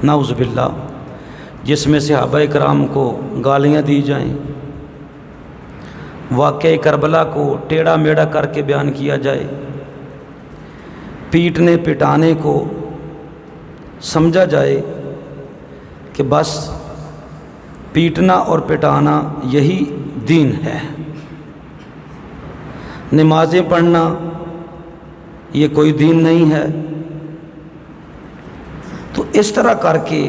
نعوذ باللہ، جس میں صحابہ کرام کو گالیاں دی جائیں، واقعہ کربلا کو ٹیڑھا میڑھا کر کے بیان کیا جائے، پیٹنے پٹانے کو سمجھا جائے کہ بس پیٹنا اور پٹانا یہی دین ہے، نمازیں پڑھنا یہ کوئی دین نہیں ہے، تو اس طرح کر کے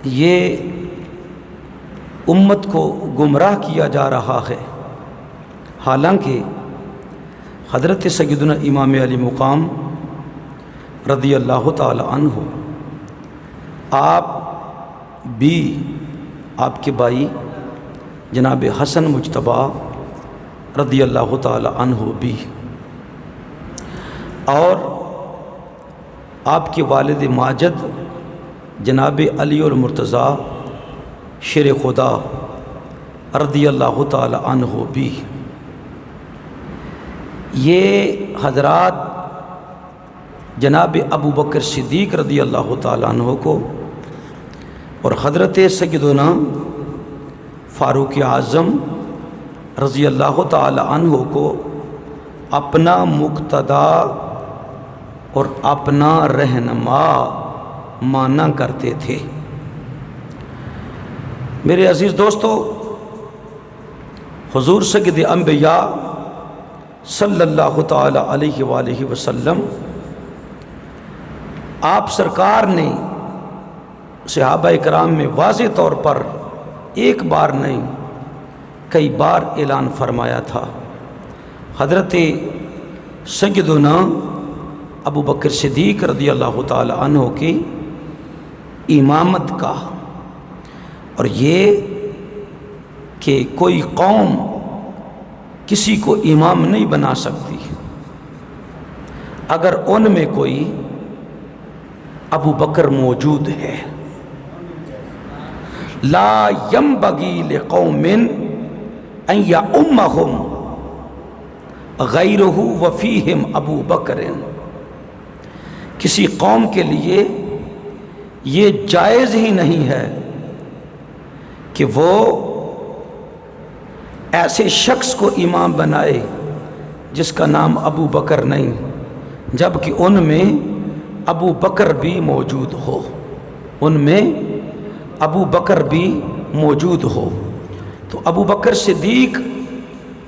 یہ امت کو گمراہ کیا جا رہا ہے۔ حالانکہ حضرت سیدنا امام علی مقام رضی اللہ تعالی عنہ آپ بھی، آپ کے بھائی جناب حسن مجتبیٰ رضی اللہ تعالی عنہ بھی، اور آپ کے والد ماجد جناب علی المرتضیٰ شیر خدا رضی اللہ تعالی عنہ بھی، یہ حضرات جناب ابو بکر صدیق رضی اللہ تعالی عنہ کو اور حضرت سیدنا فاروق اعظم رضی اللہ تعالی عنہ کو اپنا مقتدا اور اپنا رہنما مانا کرتے تھے۔ میرے عزیز دوستو، حضور سید انبیاء صلی اللہ تعالی علیہ وآلہ وسلم آپ سرکار نے صحابہ کرام میں واضح طور پر ایک بار نہیں کئی بار اعلان فرمایا تھا، حضرت سیدنا ابو بکر صدیق رضی اللہ تعالی عنہ کی امامت کا، اور یہ کہ کوئی قوم کسی کو امام نہیں بنا سکتی اگر ان میں کوئی ابو بکر موجود ہے۔ لا ينبغي لقوم ان يؤمهم غیرہ وفیہم ابو بکر، کسی قوم کے لیے یہ جائز ہی نہیں ہے کہ وہ ایسے شخص کو امام بنائے جس کا نام ابو بکر نہیں، جبکہ ان میں ابو بکر بھی موجود ہو، ان میں ابو بکر بھی موجود ہو۔ تو ابو بکر صدیق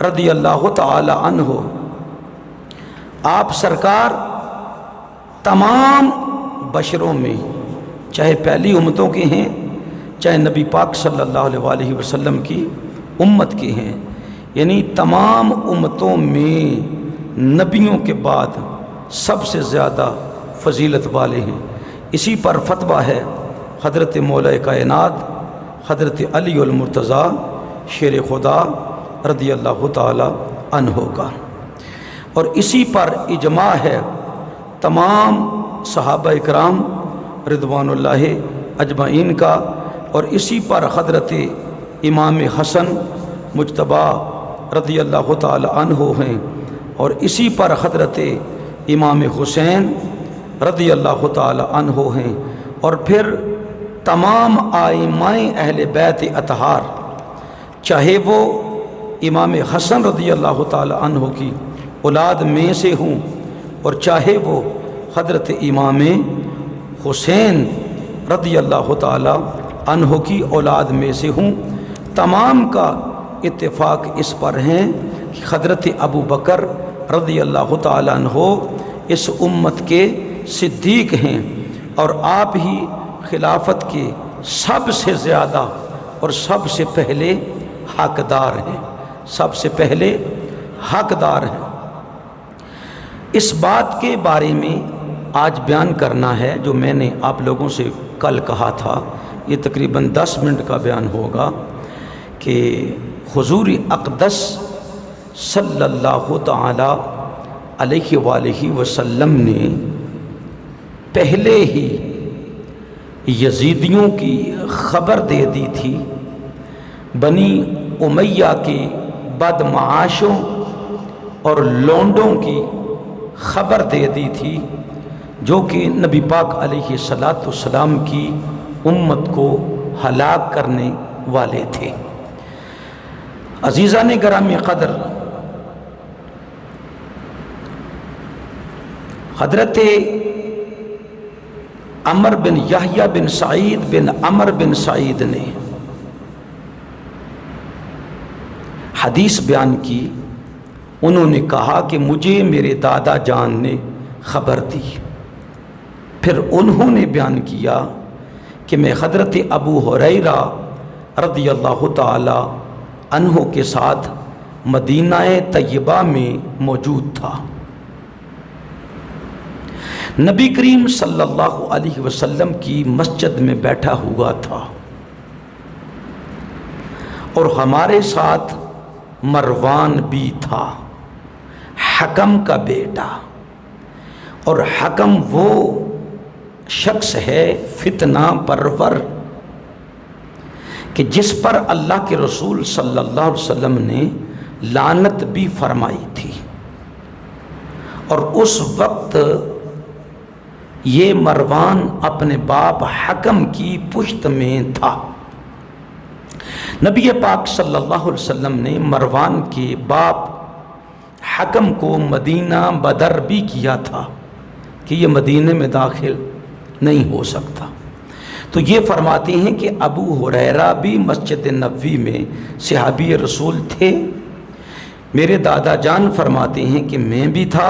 رضی اللہ تعالی عنہ آپ سرکار تمام بشروں میں، چاہے پہلی امتوں کے ہیں، چاہے نبی پاک صلی اللہ علیہ وآلہ وسلم کی امت کے ہیں، یعنی تمام امتوں میں نبیوں کے بعد سب سے زیادہ فضیلت والے ہیں۔ اسی پر فتویٰ ہے حضرت مولا کائنات حضرت علی المرتضیٰ شیر خدا رضی اللہ تعالی عنہ کا، اور اسی پر اجماع ہے تمام صحابہ کرام رضوان اللہ اجمعین کا، اور اسی پر حضرت امام حسن مجتبیٰ رضی اللہ تعالی عنہ ہیں، اور اسی پر حضرت امام حسین رضی اللہ تعالی عنہ ہیں، اور پھر تمام ائمہ اہل بیت اطہار، چاہے وہ امام حسن رضی اللہ تعالی عنہ کی اولاد میں سے ہوں، اور چاہے وہ حضرت امام حسین رضی اللہ تعالی عنہ کی اولاد میں سے ہوں، تمام کا اتفاق اس پر ہیں کہ حضرت ابو بکر رضی اللہ تعالی عنہ اس امت کے صدیق ہیں، اور آپ ہی خلافت کے سب سے زیادہ اور سب سے پہلے حقدار ہیں، سب سے پہلے حقدار ہیں۔ اس بات کے بارے میں آج بیان کرنا ہے جو میں نے آپ لوگوں سے کل کہا تھا، یہ تقریباً 10 منٹ کا بیان ہوگا، کہ حضور اقدس صلی اللہ تعالی علیہ وآلہ وسلم نے پہلے ہی یزیدیوں کی خبر دے دی تھی، بنی امیہ کے بدمعاشوں اور لونڈوں کی خبر دے دی تھی، جو کہ نبی پاک علیہ الصلاۃ والسلام کی امت کو ہلاک کرنے والے تھے۔ عزیزان گرامی قدر، حضرت عمر بن یحییٰ بن سعید بن عمر بن سعید نے حدیث بیان کی۔ انہوں نے کہا کہ مجھے میرے دادا جان نے خبر دی۔ پھر انہوں نے بیان کیا کہ میں حضرت ابو ہریرہ رضی اللہ تعالی عنہ کے ساتھ مدینہ طیبہ میں موجود تھا۔ نبی کریم صلی اللہ علیہ وسلم کی مسجد میں بیٹھا ہوا تھا اور ہمارے ساتھ مروان بھی تھا، حکم کا بیٹا۔ اور حکم وہ شخص ہے فتنہ پرور کہ جس پر اللہ کے رسول صلی اللہ علیہ وسلم نے لعنت بھی فرمائی تھی، اور اس وقت یہ مروان اپنے باپ حکم کی پشت میں تھا۔ نبی پاک صلی اللہ علیہ وسلم نے مروان کے باپ حکم کو مدینہ بدر بھی کیا تھا کہ یہ مدینے میں داخل نہیں ہو سکتا۔ تو یہ فرماتے ہیں کہ ابو ہریرہ بھی مسجد نبوی میں صحابی رسول تھے۔ میرے دادا جان فرماتے ہیں کہ میں بھی تھا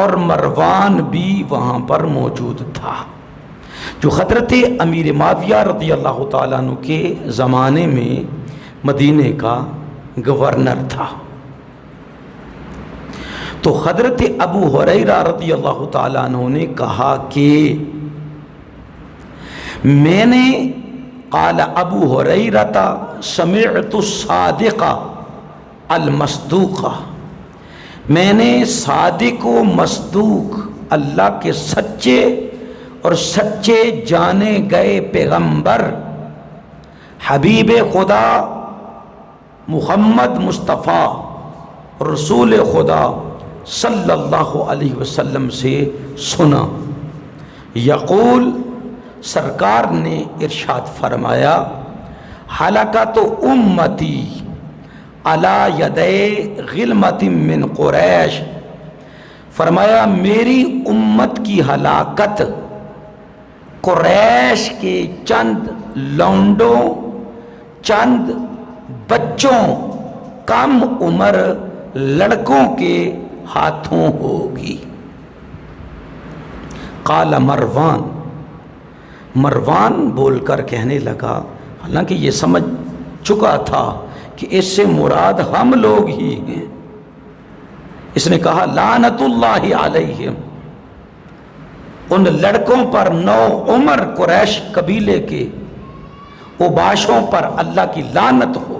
اور مروان بھی وہاں پر موجود تھا، جو حضرت امیر معاویہ رضی اللہ تعالیٰ عنہ کے زمانے میں مدینے کا گورنر تھا۔ تو حضرت ابو ہریرہ رضی اللہ تعالیٰ عنہ نے کہا کہ میں نے قال ابو ہریرہ سمعت الصادق المصدوق، میں نے صادق و مصدوق اللہ کے سچے اور سچے جانے گئے پیغمبر حبیب خدا محمد مصطفیٰ رسول خدا صلی اللہ علیہ وسلم سے سنا، یقول، سرکار نے ارشاد فرمایا، ہلاکت امتی علی یدی غلمت من قریش، فرمایا میری امت کی ہلاکت قریش کے چند لونڈوں، چند بچوں، کم عمر لڑکوں کے ہاتھوں ہوگی۔ قال مروان، مروان بول کر کہنے لگا، حالانکہ یہ سمجھ چکا تھا کہ اس سے مراد ہم لوگ ہی ہیں، اس نے کہا لعنت اللہ علیہم، ان لڑکوں پر نو عمر قریش قبیلے کے اوباشوں پر اللہ کی لعنت ہو۔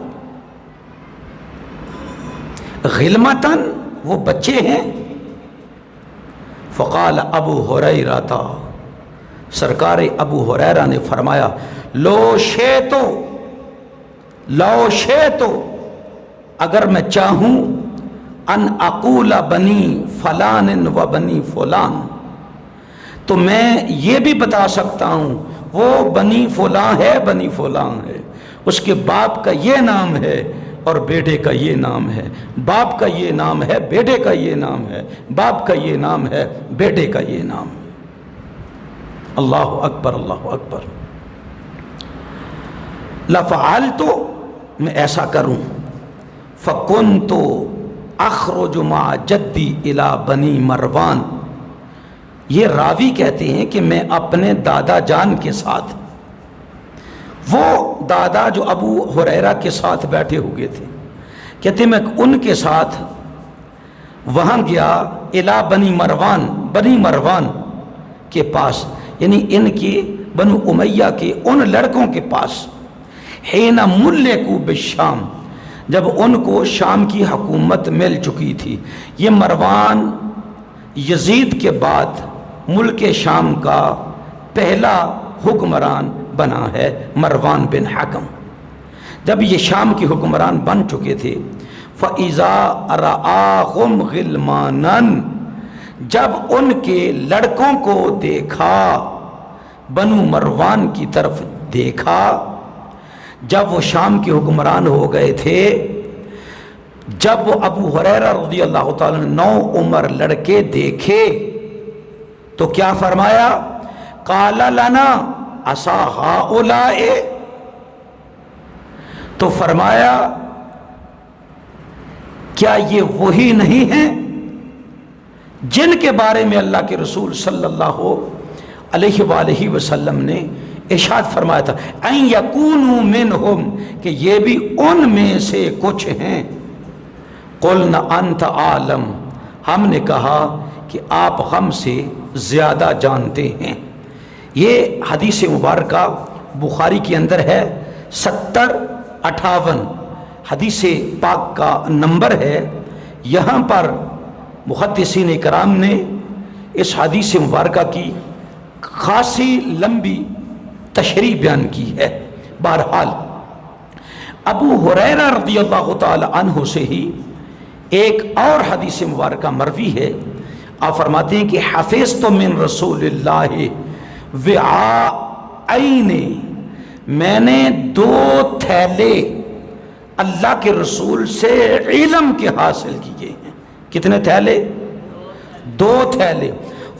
غلمتاً، وہ بچے ہیں۔ فقال ابو ہریرہ، سرکار ابو ہریرہ نے فرمایا، لو شئتو، اگر میں چاہوں، ان اقول بنی فلان و بنی فلان، تو میں یہ بھی بتا سکتا ہوں وہ بنی فلاں ہے، بنی فلاں ہے، اس کے باپ کا یہ نام ہے اور بیٹے کا یہ نام ہے، باپ کا یہ نام ہے، بیٹے کا یہ نام ہے، باپ کا یہ نام ہے، بیٹے کا یہ نام ہے۔ اللہ اکبر، اللہ اکبر۔ لفعلت، میں ایسا کروں، فکنت اخرج مع جدی الی بنی مروان، یہ راوی کہتے ہیں کہ میں اپنے دادا جان کے ساتھ، وہ دادا جو ابو ہریرہ کے ساتھ بیٹھے ہوئے تھے، کہتے میں ان کے ساتھ وہاں گیا، الی بنی مروان، بنی مروان کے پاس، یعنی ان کے بنو امیہ کے ان لڑکوں کے پاس، حین ملکوا بالشام، جب ان کو شام کی حکومت مل چکی تھی۔ یہ مروان یزید کے بعد ملک شام کا پہلا حکمران بنا ہے، مروان بن حکم۔ جب یہ شام کی حکمران بن چکے تھے، فَإِذَا رَآهُمْ غِلْمَانًا، جب ان کے لڑکوں کو دیکھا، بنو مروان کی طرف دیکھا، جب وہ شام کے حکمران ہو گئے تھے، جب وہ ابو ہریرہ رضی اللہ تعالیٰ نے 9 عمر لڑکے دیکھے تو کیا فرمایا؟ قال لنا اسا ہؤلاء، تو فرمایا کیا یہ وہی نہیں ہیں جن کے بارے میں اللہ کے رسول صلی اللہ علیہ وآلہ وسلم نے ارشاد فرمایا تھا ان یکونوا منہم، کہ یہ بھی ان میں سے کچھ ہیں۔ قلنا انت عالم، ہم نے کہا کہ آپ ہم سے زیادہ جانتے ہیں۔ یہ حدیث مبارکہ بخاری کے اندر ہے 7058، حدیث پاک کا نمبر ہے۔ یہاں پر محدثین کرام نے اس حدیث مبارکہ کی خاصی لمبی تشریح بیان کی ہے۔ بہرحال ابو ہریرہ رضی اللہ تعالی عنہ سے ہی ایک اور حدیث مبارکہ مروی ہے، آپ فرماتے ہیں کہ حفظت من رسول اللہ وعاءین، میں نے 2 تھیلے اللہ کے رسول سے علم کے حاصل کیے ہیں۔ کتنے تھیلے؟ 2 تھیلے۔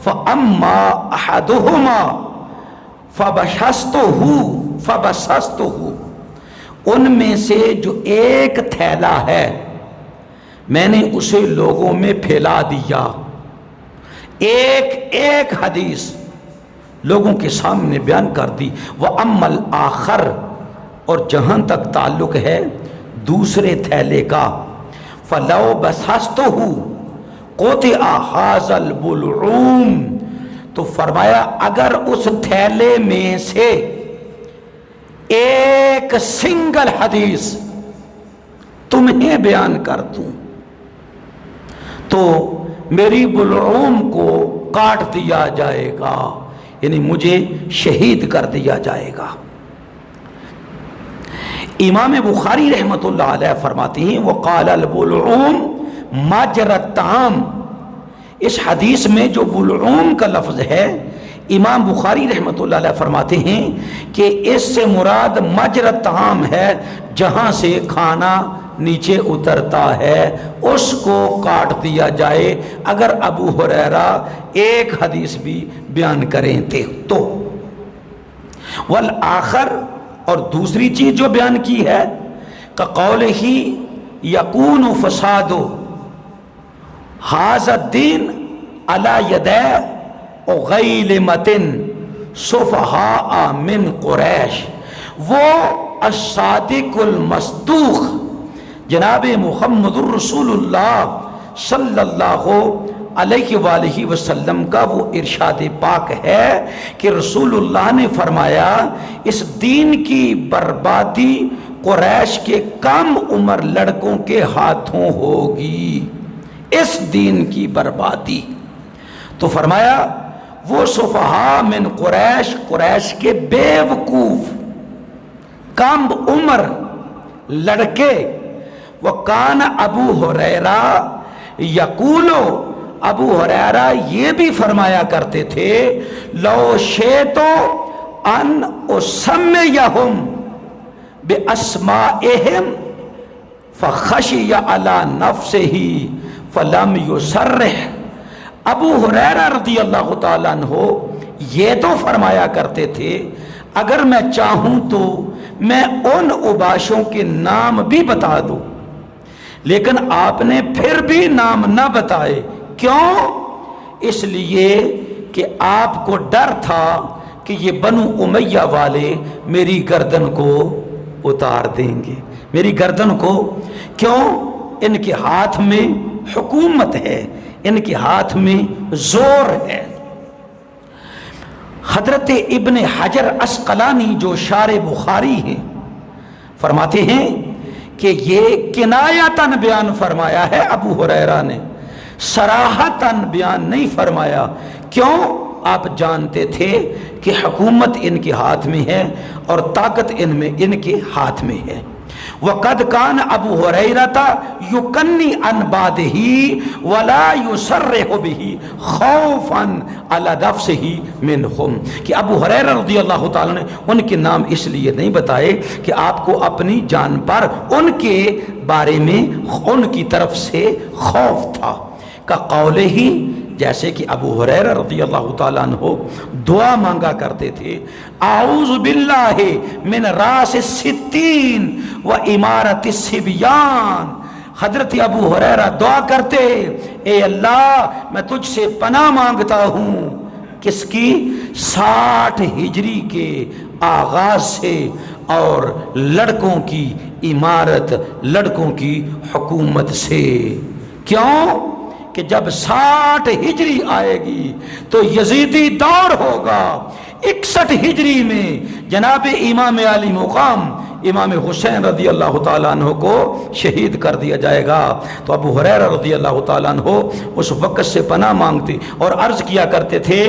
فَأَمَّا أَحَدُهُمَا فَبَسَسْتُهُ، ان میں سے جو ایک تھیلا ہے میں نے اسے لوگوں میں پھیلا دیا، ایک حدیث لوگوں کے سامنے بیان کر دی۔ وَأَمَّا الْآخَرُ، اور جہاں تک تعلق ہے دوسرے تھیلے کا، فَلَوْ بَسَسْتُهُ قُطِعَ هَذَا الْبُلْعُومُ، تو فرمایا اگر اس تھیلے میں سے ایک سنگل حدیث تمہیں بیان کر دوں تو میری بلعوم کو کاٹ دیا جائے گا، یعنی مجھے شہید کر دیا جائے گا۔ امام بخاری رحمۃ اللہ علیہ فرماتے ہیں وقال البلعوم مجرى الطعام، اس حدیث میں جو بلعوم کا لفظ ہے امام بخاری رحمۃ اللہ علیہ فرماتے ہیں کہ اس سے مراد مجرى الطعام ہے، جہاں سے کھانا نیچے اترتا ہے اس کو کاٹ دیا جائے اگر ابو ہریرہ ایک حدیث بھی بیان کریں تھے تو۔ والآخر، اور دوسری چیز جو بیان کی ہے کقولہ یکون فساد ھذا الدین علی یدی غیلمۃ صفہاء من قریش، وہ الصادق المصدوق جناب محمد الرسول اللہ صلی اللہ علیہ وآلہ وسلم کا وہ ارشاد پاک ہے کہ رسول اللہ نے فرمایا اس دین کی بربادی قریش کے کم عمر لڑکوں کے ہاتھوں ہوگی، اس دین کی بربادی۔ تو فرمایا وہ صفہاء من قریش، قریش کے بے وقوف کم عمر لڑکے، وکان ابو ہریرہ یقولو، ابو ہریرہ یہ بھی فرمایا کرتے تھے لو شئت ان اسمیہم باسمائہم فخشی علی نفسہ فلم یصرح، ابو ہریرہ رضی اللہ تعالیٰ عنہ یہ تو فرمایا کرتے تھے اگر میں چاہوں تو میں ان اوباشوں کے نام بھی بتا دوں، لیکن آپ نے پھر بھی نام نہ بتائے، کیوں؟ اس لیے کہ آپ کو ڈر تھا کہ یہ بنو امیہ والے میری گردن کو اتار دیں گے، میری گردن کو، کیوں؟ ان کے ہاتھ میں حکومت ہے، ان کے ہاتھ میں زور ہے۔ حضرت ابن حجر عسقلانی جو شارح بخاری ہیں فرماتے ہیں کہ یہ کنایتاً بیان فرمایا ہے ابو ہریرہ نے، صراحتاً بیان نہیں فرمایا، کیوں؟ آپ جانتے تھے کہ حکومت ان کے ہاتھ میں ہے اور طاقت ان کے ہاتھ میں ہے۔ وقد کان ابو ہریرہ یکنی عن بعدہ ولا یصرح بہ خوفا علی نفسہ منہم، کہ ابو ہریرہ رضی اللہ تعالیٰ نے ان کے نام اس لیے نہیں بتائے کہ آپ کو اپنی جان پر ان کے بارے میں ان کی طرف سے خوف تھا، کا قول ہی، جیسے کہ ابو ہریرہ رضی اللہ تعالیٰ عنہ دعا مانگا کرتے تھے، اعوذ باللہ من راس الستین و امارت الصبیان، حضرت ابو ہریرہ دعا کرتے، اے اللہ میں تجھ سے پناہ مانگتا ہوں، کس کی؟ 60 ہجری کے آغاز سے اور لڑکوں کی امارت، لڑکوں کی حکومت سے۔ کیوں؟ کہ جب 60 ہجری آئے گی تو یزیدی دور ہوگا، 61 ہجری میں جناب امام علی مقام امام حسین رضی اللہ تعالیٰ عنہ کو شہید کر دیا جائے گا۔ تو ابو ہریرہ رضی اللہ تعالیٰ عنہ اس وقت سے پناہ مانگتے اور عرض کیا کرتے تھے،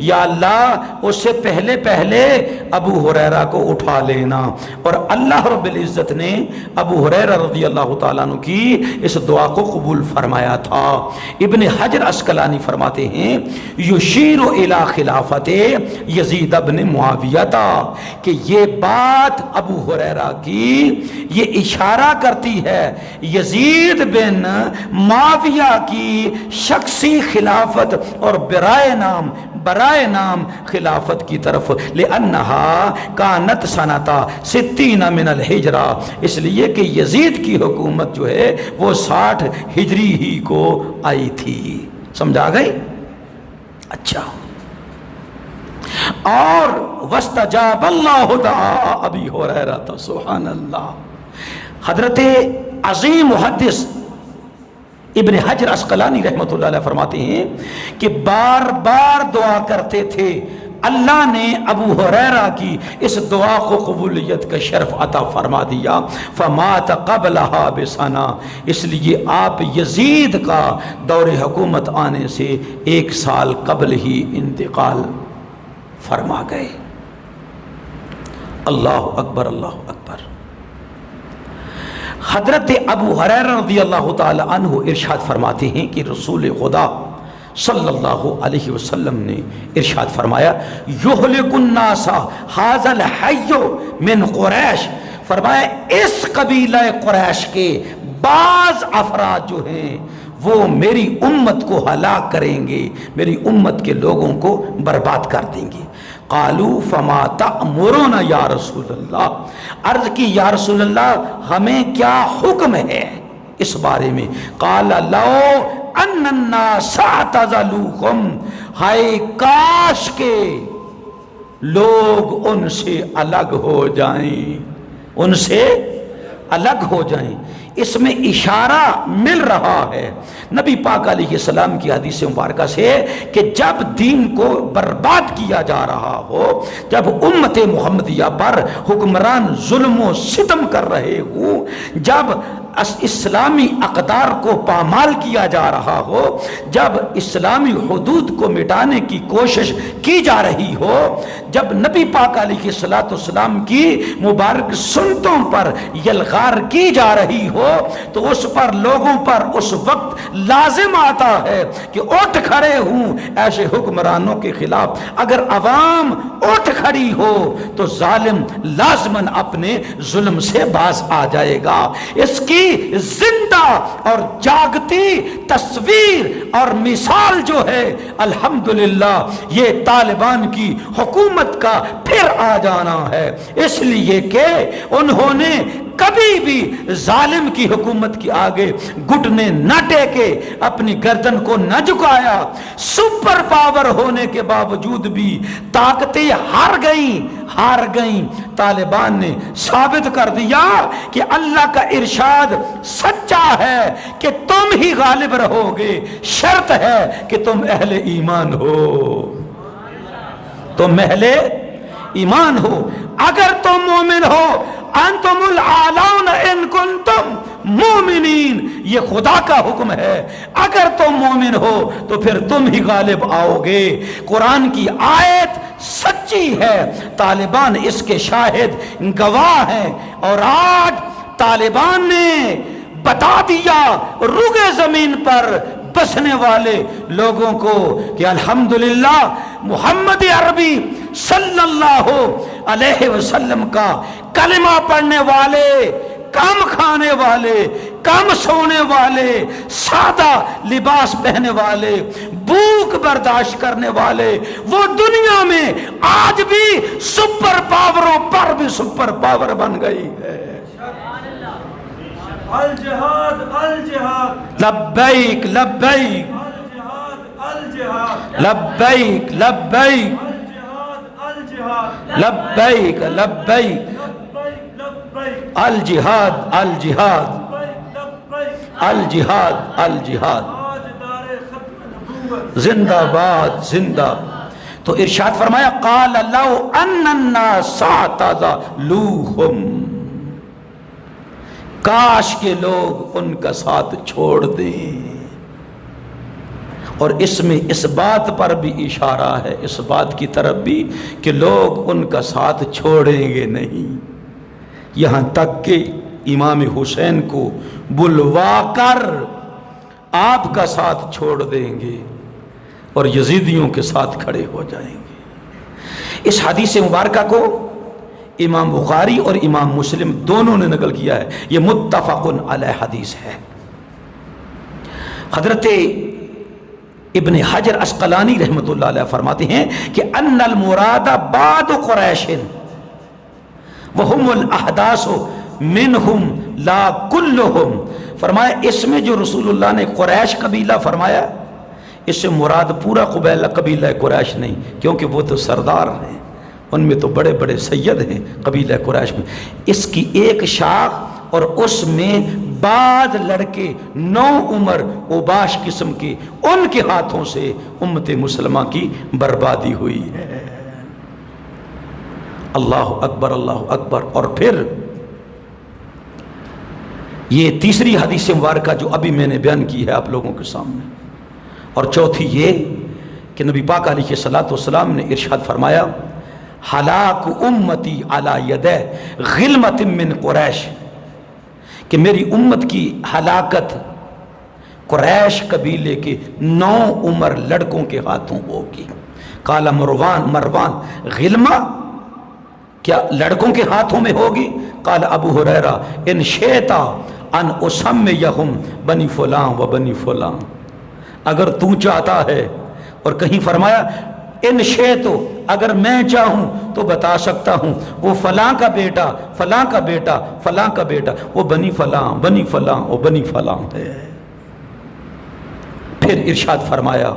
یا اللہ اس سے پہلے پہلے ابو ہریرہ کو اٹھا لینا، اور اللہ رب العزت نے ابو ہریرہ رضی اللہ تعالیٰ عنہ کی اس دعا کو قبول فرمایا تھا۔ ابن حجر عسقلانی فرماتے ہیں، یشیر الی خلافت یزید بن معاویہ، کہ یہ بات ابو ہریرہ کی یہ اشارہ کرتی ہے یزید بن معاویہ کی شخصی خلافت اور برائے نام خلافت کی طرف، لأنہا کانت سنتا 60 من الحجرہ، اس لیے کہ یزید کی حکومت جو ہے وہ 60 ہجری ہی کو آئی تھی۔ سمجھا گئی؟ اچھا، اور واستجاب اللہ دعا ابی ہریرہ، سبحان اللہ۔ حضرت عظیم محدث ابن حجر عسقلانی رحمۃ اللہ علیہ فرماتے ہیں کہ بار بار دعا کرتے تھے، اللہ نے ابو ہریرہ کی اس دعا کو قبولیت کا شرف عطا فرما دیا، فمات قبلہا بسنہ، اس لیے آپ یزید کا دور حکومت آنے سے 1 سال قبل ہی انتقال فرما گئے۔ اللہ اکبر، اللہ اکبر۔ حضرت ابو ہریرہ رضی اللہ تعالی عنہ ارشاد فرماتے ہیں کہ رسول خدا صلی اللہ علیہ وسلم نے ارشاد فرمایا، یہلک الناس ھذا الحی من قریش، فرمایا اس قبیلہ قریش کے بعض افراد جو ہیں وہ میری امت کو ہلاک کریں گے، میری امت کے لوگوں کو برباد کر دیں گے۔ قالوا فما تأمرون یا رسول اللہ، عرض کی یا رسول اللہ ہمیں کیا حکم ہے اس بارے میں؟ قال لو ان الناس اعتزلوکم، ہائے کاش کے لوگ ان سے الگ ہو جائیں، ان سے الگ ہو جائیں۔ اس میں اشارہ مل رہا ہے نبی پاک علیہ السلام کی حدیث مبارکہ سے کہ جب دین کو برباد کیا جا رہا ہو، جب امت محمدیہ پر حکمران ظلم و ستم کر رہے ہوں، جب اسلامی اقدار کو پامال کیا جا رہا ہو، جب اسلامی حدود کو مٹانے کی کوشش کی جا رہی ہو، جب نبی پاک علیہ السلام کی مبارک سنتوں پر یلغار کی جا رہی ہو، تو اس پر لوگوں پر اس وقت لازم آتا ہے کہ اٹھ کھڑے ہوں ایسے حکمرانوں کے خلاف۔ اگر عوام اٹھ کھڑی ہو تو ظالم لازماً اپنے ظلم سے باز آ جائے گا۔ اس کی زندہ اور جاگتی تصویر اور مثال جو ہے الحمدللہ یہ طالبان کی حکومت کا پھر آ جانا ہے، اس لیے کہ انہوں نے کبھی بھی ظالم کی حکومت کے آگے گھٹنے نہ ٹیکے، اپنی گردن کو نہ جھکایا۔ سپر پاور ہونے کے باوجود بھی طاقتیں ہار گئیں۔ طالبان نے ثابت کر دیا کہ اللہ کا ارشاد سچا ہے کہ تم ہی غالب رہو گے، شرط ہے کہ تم اہل ایمان ہو، تم اہل ایمان ہو۔ اگر تم مومن ہو، انتم الاعلون ان کنتم مومنین، یہ خدا کا حکم ہے۔ اگر تم مومن ہو تو پھر تم ہی غالب آؤ گے۔ قرآن کی آیت سچی ہے، طالبان اس کے شاہد گواہ ہیں، اور آج طالبان نے بتا دیا روئے زمین پر بسنے والے لوگوں کو کہ الحمدللہ محمد عربی صلی اللہ علیہ وسلم کا کلمہ پڑھنے والے، کم کھانے والے، کم سونے والے، سادہ لباس پہننے والے، بھوک برداشت کرنے والے، وہ دنیا میں آج بھی سپر پاوروں پر بھی سپر پاور بن گئی ہے۔ الجہاد الجہاد لبیک لبیک الجہاد الجہاد لبیک لبیک الجہاد الجہاد لبیک لبیک لبیک لبیک الجہاد الجہاد لبیک الجہاد الجہاد تاجدار ختم نبوت زندہ باد زندہ باد۔ تو ارشاد فرمایا قال لو ان الناس اعتزلوہم، کاش کے لوگ ان کا ساتھ چھوڑ دیں۔ اور اس میں اس بات پر بھی اشارہ ہے، اس بات کی طرف بھی کہ لوگ ان کا ساتھ چھوڑیں گے نہیں، یہاں تک کہ امام حسین کو بلوا کر آپ کا ساتھ چھوڑ دیں گے اور یزیدیوں کے ساتھ کھڑے ہو جائیں گے۔ اس حدیث مبارکہ کو امام بخاری اور امام مسلم دونوں نے نقل کیا ہے، یہ متفق علیہ حدیث ہے۔ حضرت ابن حجر عسقلانی رحمۃ اللہ علیہ فرماتے ہیں کہ ان المراد بعد قریش وهم الاحداث منهم لا كلهم، فرمایا اس میں جو رسول اللہ نے قریش قبیلہ فرمایا، اس سے مراد پورا قبیلہ قریش نہیں، کیونکہ وہ تو سردار ہیں، ان میں تو بڑے بڑے سید ہیں قبیلہ قریش میں، اس کی ایک شاخ، اور اس میں بعض لڑکے نو عمر اوباش قسم کے، ان کے ہاتھوں سے امت مسلمہ کی بربادی ہوئی ہے۔ اللہ اکبر اللہ اکبر۔ اور پھر یہ تیسری حدیث مبارکہ جو ابھی میں نے بیان کی ہے آپ لوگوں کے سامنے، اور چوتھی یہ کہ نبی پاک علیہ الصلوۃ والسلام نے ارشاد فرمایا ہلاک امتی علی یدہ غلمت من قریش، کہ میری امت کی ہلاکت قریش قبیلے کے 9 عمر لڑکوں کے ہاتھوں ہوگی۔ قال مروان غلمہ کیا لڑکوں کے ہاتھوں میں ہوگی؟ قال ابو ہریرہ ان شئت ان اسمیہم بنی فلاں و بنی فلاں، اگر تو چاہتا ہے، اور کہیں فرمایا ان شئت، اگر میں چاہوں تو بتا سکتا ہوں وہ فلاں کا بیٹا فلاں کا بیٹا فلاں کا بیٹا، وہ بنی فلاں بنی فلاں اور بنی فلاں ہے۔ پھر ارشاد فرمایا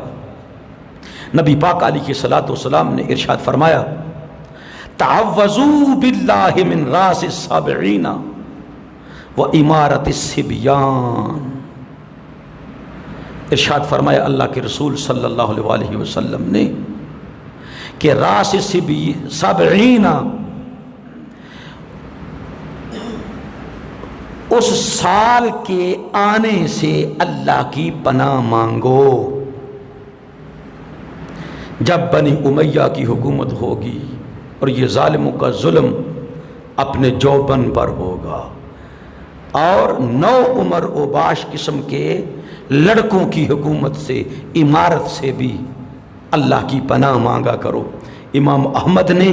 نبی پاک علیہ الصلوۃ والسلام نے ارشاد فرمایا تعوذوا باللہ من راس السابعین و امارت الصبیان، ارشاد فرمایا اللہ کے رسول صلی اللہ علیہ وسلم نے کہ راس سبعین، اس سال کے آنے سے اللہ کی پناہ مانگو جب بنی امیہ کی حکومت ہوگی اور یہ ظالموں کا ظلم اپنے جوبن پر ہوگا، اور 9 عمر اوباش قسم کے لڑکوں کی حکومت سے، امارت سے بھی اللہ کی پناہ مانگا کرو۔ امام احمد نے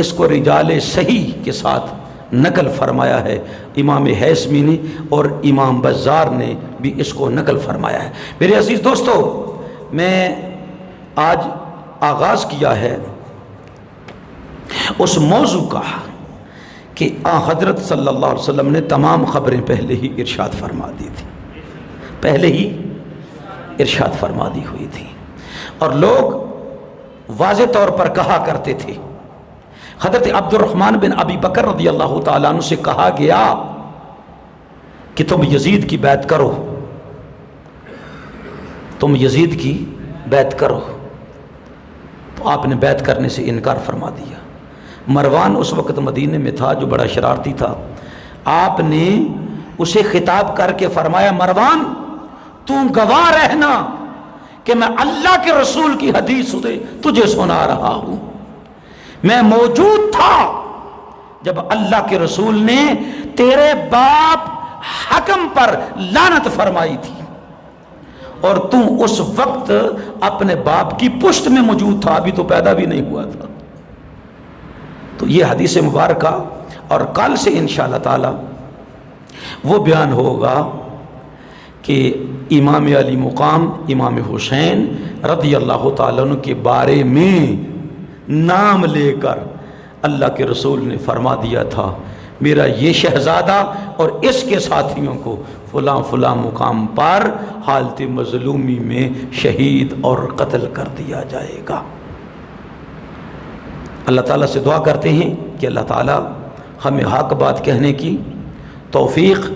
اس کو رجال صحیح کے ساتھ نقل فرمایا ہے، امام حیثمی نے اور امام بزار نے بھی اس کو نقل فرمایا ہے۔ میرے عزیز دوستو، میں آج آغاز کیا ہے اس موضوع کا کہ حضرت صلی اللہ علیہ وسلم نے تمام خبریں پہلے ہی ارشاد فرما دی تھی، پہلے ہی ارشاد فرما دی ہوئی تھی، اور لوگ واضح طور پر کہا کرتے تھے۔ حضرت عبد الرحمن بن ابی بکر رضی اللہ تعالیٰ عنہ سے کہا گیا کہ تم یزید کی بیعت کرو، تم یزید کی بیعت کرو، تو آپ نے بیعت کرنے سے انکار فرما دیا۔ مروان اس وقت مدینے میں تھا جو بڑا شرارتی تھا، آپ نے اسے خطاب کر کے فرمایا مروان تو گواہ رہنا کہ میں اللہ کے رسول کی حدیث تجھے سنا رہا ہوں، میں موجود تھا جب اللہ کے رسول نے تیرے باپ حکم پر لعنت فرمائی تھی اور تو اس وقت اپنے باپ کی پشت میں موجود تھا، ابھی تو پیدا بھی نہیں ہوا تھا۔ تو یہ حدیث مبارکہ، اور کل سے انشاءاللہ تعالی وہ بیان ہوگا کہ امام علی مقام امام حسین رضی اللہ تعالیٰ عنہ کے بارے میں نام لے کر اللہ کے رسول نے فرما دیا تھا میرا یہ شہزادہ اور اس کے ساتھیوں کو فلاں فلاں مقام پر حالت مظلومی میں شہید اور قتل کر دیا جائے گا۔ اللہ تعالیٰ سے دعا کرتے ہیں کہ اللہ تعالیٰ ہمیں حق بات کہنے کی توفیق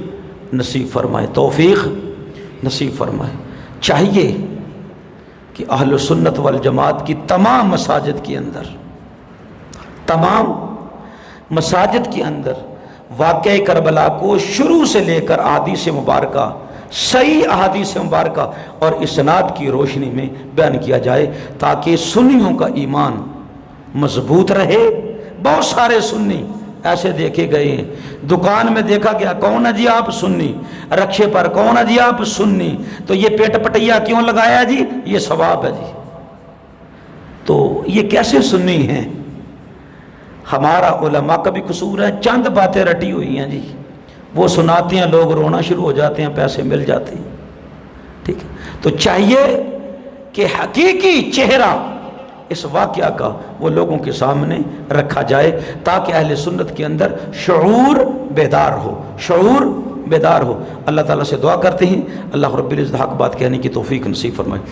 نصیب فرمائے، توفیق نصیب فرمائے۔ چاہیے کہ اہل سنت والجماعت کی تمام مساجد کے اندر، تمام مساجد کے اندر واقعہ کربلا کو شروع سے لے کر احادیث مبارکہ، صحیح احادیث مبارکہ اور اسناد کی روشنی میں بیان کیا جائے تاکہ سنیوں کا ایمان مضبوط رہے۔ بہت سارے سنی ایسے دیکھے گئے ہیں، دکان میں دیکھا گیا کون ہے جی آپ سنی، رکشے پر کون ہے جی آپ سنی، تو یہ پیٹ پٹیا کیوں لگایا جی، یہ ثواب ہے جی۔ تو یہ کیسے سنی ہیں؟ ہمارا علماء کا بھی قصور ہے، چند باتیں رٹی ہوئی ہیں جی، وہ سناتے ہیں، لوگ رونا شروع ہو جاتے ہیں، پیسے مل جاتے ہیں، ٹھیک ہے۔ تو چاہیے کہ حقیقی چہرہ اس واقعہ کا وہ لوگوں کے سامنے رکھا جائے تاکہ اہل سنت کے اندر شعور بیدار ہو، شعور بیدار ہو۔ اللہ تعالیٰ سے دعا کرتے ہیں اللہ رب العزت حق بات کہنے کی توفیق نصیب فرمائے۔